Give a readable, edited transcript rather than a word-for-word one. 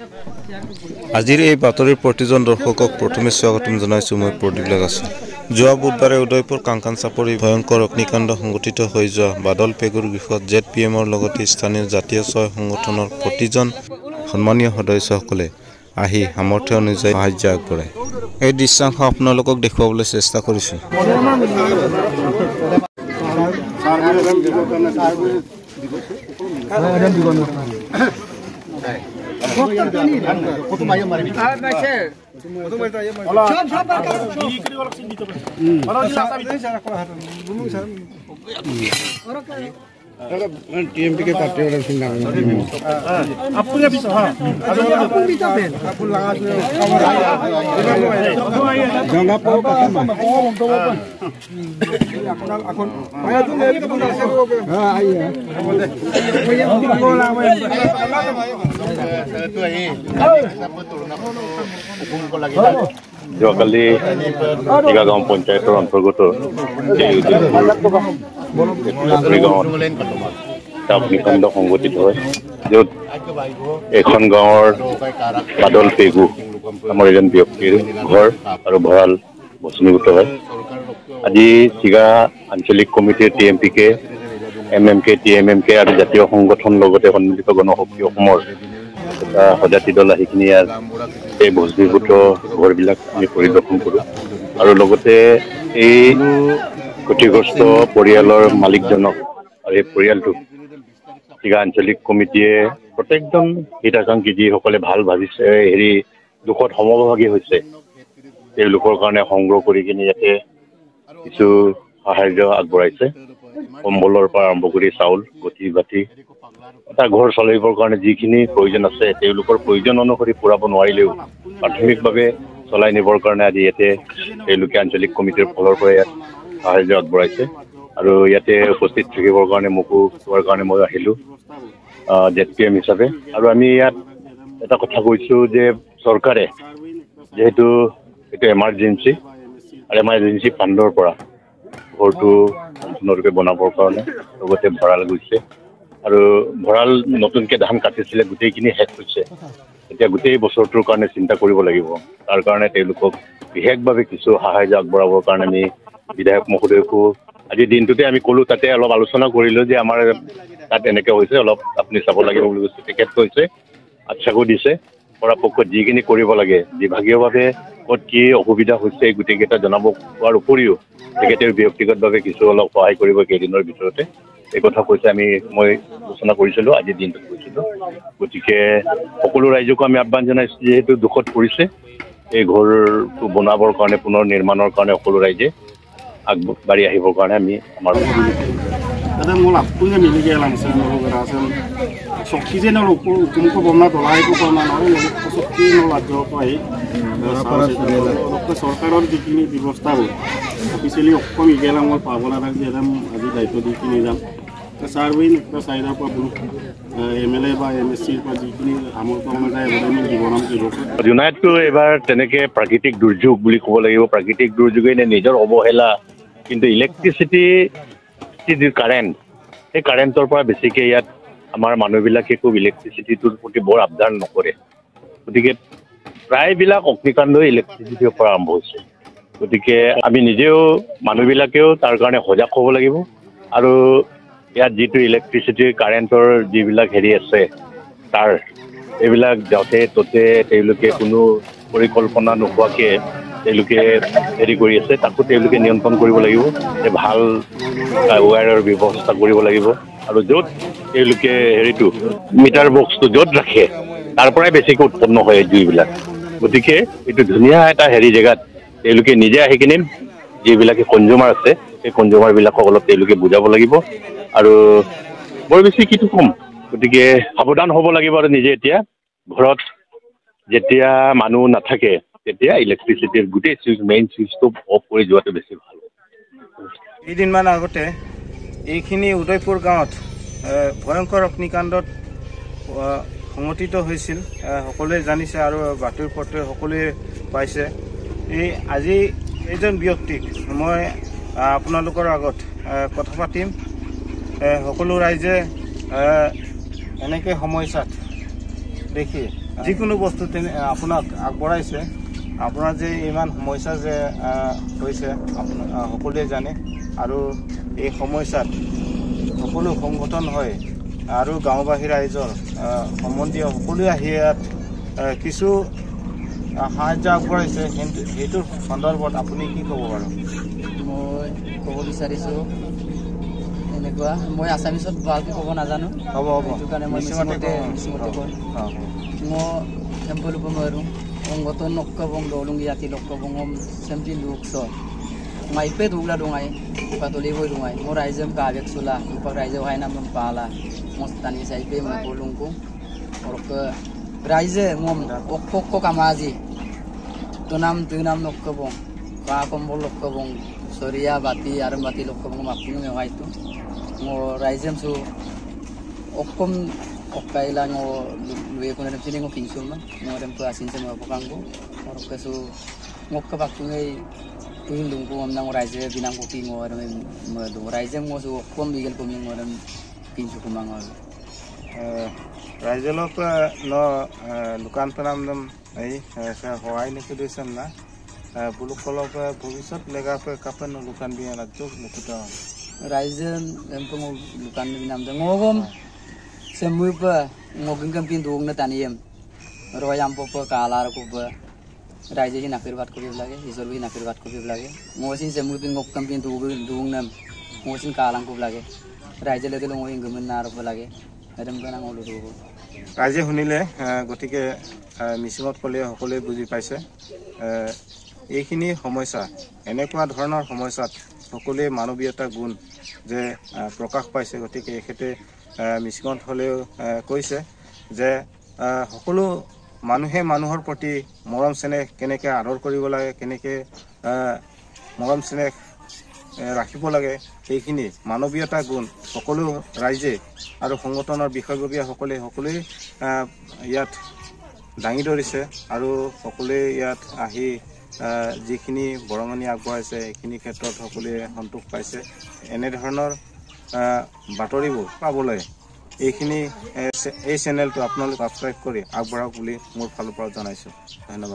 আজিৰ এই বাতৰিৰ প্ৰতিজন দৰ্শকক প্ৰথমে স্বাগতম জনাইছো মই প্ৰদীপ লাগাছো। যোৱা বুধবাৰে উদয়পুৰ কাংকান চাপৰি ভয়ংকৰ অগ্নিকাণ্ড সংঘটিত হৈ যোৱা বাদল পেগুৰ বিষয়ত ZPMৰ লগতে স্থানীয় জাতীয় ছয় সংগঠনৰ প্ৰতিজন সন্মানীয় সদস্যসকলে আহি সামৰ্থ্য অনুযায়ী সাহায্য আগবঢ়ায়। এই দৃশ্যাংশ আপোনালোকক দেখুৱাবলৈ চেষ্টা কৰিছো। TMP के पार्टी वाले सिंह नाम आपको ये भी हां आपको लगा जंगा पाओ এখন মায়া তুমি এদিকে বলে আসে হ্যাঁ আইয়া ওই বলা তো এই যোৱাকালি টিকাগাঁও পঞ্চায়তৰ অন্তৰ্গত অগ্নিকাণ্ড সংঘটিত হয়, য'ত এখন গাঁৱৰ বাদল পেগু নামৰ এজন ব্যক্তিৰ ঘৰ আৰু ভঁৰাল ভস্মীভূত হয়। আজি চিগা আঞ্চলিক কমিটিৰ TMPK, MMK, TMMK আৰু জাতীয় সংগঠন লগতে সন্মিলিত গণশক্তি অসমৰ এটা সজাতি দল আহি কিনি ইয়াত এই ভস্মীভূত ঘৰবিলাক আমি পৰিদৰ্শন কৰোঁ আৰু লগতে এই ক্ষতিগ্ৰস্ত পৰিয়ালৰ মালিকজনক আৰু এই পৰিয়ালটোক চিগা আঞ্চলিক কমিটিয়ে প্ৰত্যেকজন হিতাকাংক্ষী যিসকলে ভাল ভাবিছে দুখত সমভাগী হৈছে তেওঁলোকৰ কাৰণে সংগ্ৰহ কৰি কিনি ইয়াতে কিছু সাহায্য আগবঢ়াইছে। কম্বলৰ পৰা আৰম্ভ কৰি চাউল, গঠি বাতি এটা ঘৰ চলিবৰ কাৰণে যিখিনি প্ৰয়োজন আছে তেওঁলোকৰ প্ৰয়োজন অনুসৰি পূৰাব নোৱাৰিলেও প্ৰাথমিকভাৱে চলাই নিবৰ কাৰণে আজি ইয়াতে তেওঁলোকে আঞ্চলিক কমিটিৰ ফালৰ পৰা ইয়াত সাহায্য আগবঢ়াইছে আৰু ইয়াতে উপস্থিত থাকিবৰ কাৰণে মোকো কোৱাৰ কাৰণে মই আহিলোঁ ZPM হিচাপে। আৰু আমি ইয়াত এটা কথা কৈছোঁ যে চৰকাৰে যিহেতু এইটো এমাৰ্জেঞ্চি আৰু এমাৰ্জেঞ্চি ফাণ্ডৰ পৰা ঘৰটো সম্পূৰ্ণৰূপে বনাবৰ কাৰণে লগতে ভঁৰাল গৈছে আৰু ভঁৰাল নতুনকৈ ধান কাটিছিলে গোটেইখিনি শেষ হৈছে। এতিয়া গোটেই বছৰটোৰ কাৰণে চিন্তা কৰিব লাগিব। তাৰ কাৰণে তেওঁলোকক বিশেষভাৱে কিছু সাহায্য আগবঢ়াবৰ কাৰণে আমি বিধায়ক মহোদয়কো আজি দিনটোতে আমি ক'লোঁ, তাতে অলপ আলোচনা কৰিলোঁ যে আমাৰ তাত এনেকৈ হৈছে, অলপ আপুনি চাব লাগিব বুলি কৈছে। তেখেত কৈছে আচ্ছাকো দিছে, পৰাপক্ষত যিখিনি কৰিব লাগে বিভাগীয়ভাৱে ক'ত কি অসুবিধা হৈছে গোটেইকেইটা জনাব কোৱাৰ উপৰিও তেখেতে ব্যক্তিগতভাৱে কিছু অলপ সহায় কৰিব কেইদিনৰ ভিতৰতে এই কথা কৈছে। মই আলোচনা কৰিছিলোঁ, আজিৰ দিনটোত কৈছিলোঁ। গতিকে সকলো ৰাইজকো আমি আহ্বান জনাইছোঁ, যিহেতু দুখত পৰিছে এই ঘৰটো বনাবৰ কাৰণে পুনৰ নিৰ্মাণৰ কাৰণে সকলো ৰাইজে আগবাঢ়ি আহিবৰ কাৰণে আমি আমাৰ ada mulai punya milik yang langsung lalu kerasa sokisi nol hukum pemna dolai itu pemna nol sokisi nol aja koi सरकार जिखिनि व्यवस्था अफिसियली हुकुम इगेला मोर पावला राख जेदम আজি দায়িত্ব দি কিনি যাম সার্বিন সাইডৰ পৰা MLA বা MSC পৰা যিখিনি আমাৰ পৰা যায় আমি জীৱনাম কি লোক ইউনাইটটো এবাৰ তেনেকে প্ৰাকৃতিক দুৰ্যোগ বুলি ক'ব লাগিব। প্ৰাকৃতিক দুৰ্যোগে নিজৰ অৱহেলা, কিন্তু ইলেক্ট্ৰিচিটি যি কাৰেণ্ট, সেই কাৰেণ্টৰ পৰা বেছিকৈ ইয়াত আমাৰ মানুহবিলাকে খুব ইলেক্ট্ৰিচিটিটোৰ প্ৰতি বৰ আবদাৰ নকৰে। গতিকে প্ৰায়বিলাক অগ্নিকাণ্ড ইলেক্ট্ৰিচিটিৰ পৰা আৰম্ভ হৈছে। গতিকে আমি নিজেও মানুহবিলাকেও তাৰ কাৰণে সজাগ হ'ব লাগিব আৰু ইয়াত যিটো ইলেক্ট্ৰিচিটিৰ কাৰেণ্টৰ যিবিলাক আছে তাৰ এইবিলাক যাতে ততে তেওঁলোকে কোনো পৰিকল্পনা নোহোৱাকৈ তেওঁলোকে কৰি আছে, তাকো তেওঁলোকে নিয়ন্ত্ৰণ কৰিব লাগিব। ভাল ৱায়াৰৰ ব্যৱস্থা কৰিব লাগিব আৰু য'ত তেওঁলোকে মিটাৰ বক্সটো য'ত ৰাখে তাৰ পৰাই বেছিকৈ উৎপন্ন হয় জুইবিলাক। গতিকে এইটো ধুনীয়া এটা জেগাত তেওঁলোকে নিজে আহি কিনে যিবিলাকে কনজিউমাৰ আছে সেই কনজিউমাৰবিলাকক অলপ তেওঁলোকে বুজাব লাগিব আৰু বৰ বেছি কিটো কম। গতিকে সাৱধান হ'ব লাগিব আৰু নিজে এতিয়া ঘৰত যেতিয়া মানুহ নাথাকে তেতিয়া ইলেক্ট্ৰিচিটিৰ গোটেই মেইন চুইচটো অফ কৰি যোৱাটো বেছি ভাল। কেইদিনমান আগতে এইখিনি উদয়পুৰ গাঁৱত ভয়ংকৰ অগ্নিকাণ্ডত সংঘটিত হৈছিল, সকলোৱে জানিছে আৰু বাতৰি পত্ৰে সকলোৱে পাইছে। আজি এইজন ব্যক্তিক মই আপোনালোকৰ আগত কথা পাতিম। সকলো ৰাইজে এনেকৈ সমস্যাত দেখি যিকোনো বস্তু আপোনাক আগবঢ়াইছে আপোনাৰ যে ইমান সমস্যা যে হৈছে সকলোৱে জানে আৰু এই সমস্যাত সকলো সংগঠন হয় আৰু গাঁওবাসী ৰাইজৰ সম্বন্ধীয় সকলোৱে আহি ইয়াত কিছু সাহায্য আগবঢ়াইছে সেইটোৰ সন্দৰ্ভত আপুনি কি ক'ব বাৰু মই ক'ব বিচাৰিছোঁ এনেকুৱা মই আছামিছত ভালকৈ ক'ব নাজানো হ'ব সেইটো কাৰণে মই মিচিঙতে কওঁ মই temple উপমাৰো Ngotong nokabong dolong yati lokabong semti lukso. May pe dugla dungay patuloy ko dungay. Mo raizem kabek sula upag raize hay nam pala. Mo tani sai pe mo bolong ko. Orok raize ngom okko kamaji. Tunam nokabong. Ka kombol lokabong. Soria bati aram bati lokabong mapung me hay tu. Mo raizem su okkom Okaila ngo luwe ko na sini ngo pingsum ma mo dem ko asin sa mga panggo or kaso ngok ka bakungay tuin lung ko am nang raise binang ko pingo or mo do raise mo so kom bigel ko mo dem pinsu ko mango raise lo pa no dukan panam dam ai sa hoai ne kudu sam na buluk kolo pa bhovisot lega pa kapan dukan bi na jok mukuta raise em ko dukan binam da ngogom Semua apa ngogeng kampin tuang na taniem, royam popo kalar ko ba, raja ji nakir bat ko bi lage, isor bi nakir bat ko bi lage, ngosin semua pin ngog kampin tuang nam, ngosin kalang ko lage, raja lagi lo ngogeng gemen nar ko lage, adam kana ngolu do. Raja hunile gotike misingot kole hokole buji paise, এইখিনি সমস্যা এনেকুৱা ধৰণৰ সমস্যাত সকলোৱে মানৱীয়তা গুণ যে প্ৰকাশ পাইছে গতিকে এখেতে মিছিঙত হলেও কৈছে যে সকলো মানুহে মানুহৰ প্ৰতি মৰম স্নেহ কেনেকৈ আদৰ কৰিব লাগে কেনেকৈ মৰম স্নেহ ৰাখিব লাগে এইখিনি মানৱীয়তা গুণ সকলো ৰাইজে আৰু সংগঠনৰ বিষয়ববীয়া সকলোৱে ইয়াত দাঙি ধৰিছে আৰু সকলোৱে ইয়াত আহি যিখিনি বৰঙণি আগবঢ়াইছে এইখিনি ক্ষেত্ৰত সকলোৱে সন্তোষ পাইছে এনে ধৰণৰ বাতৰিবোৰ পাবলৈ এইখিনি এই চেনেলটো আপোনালোকে সাবস্ক্ৰাইব কৰি আগবঢ়াওক বুলি মোৰ ফালৰ পৰা জনাইছো ধন্যবাদ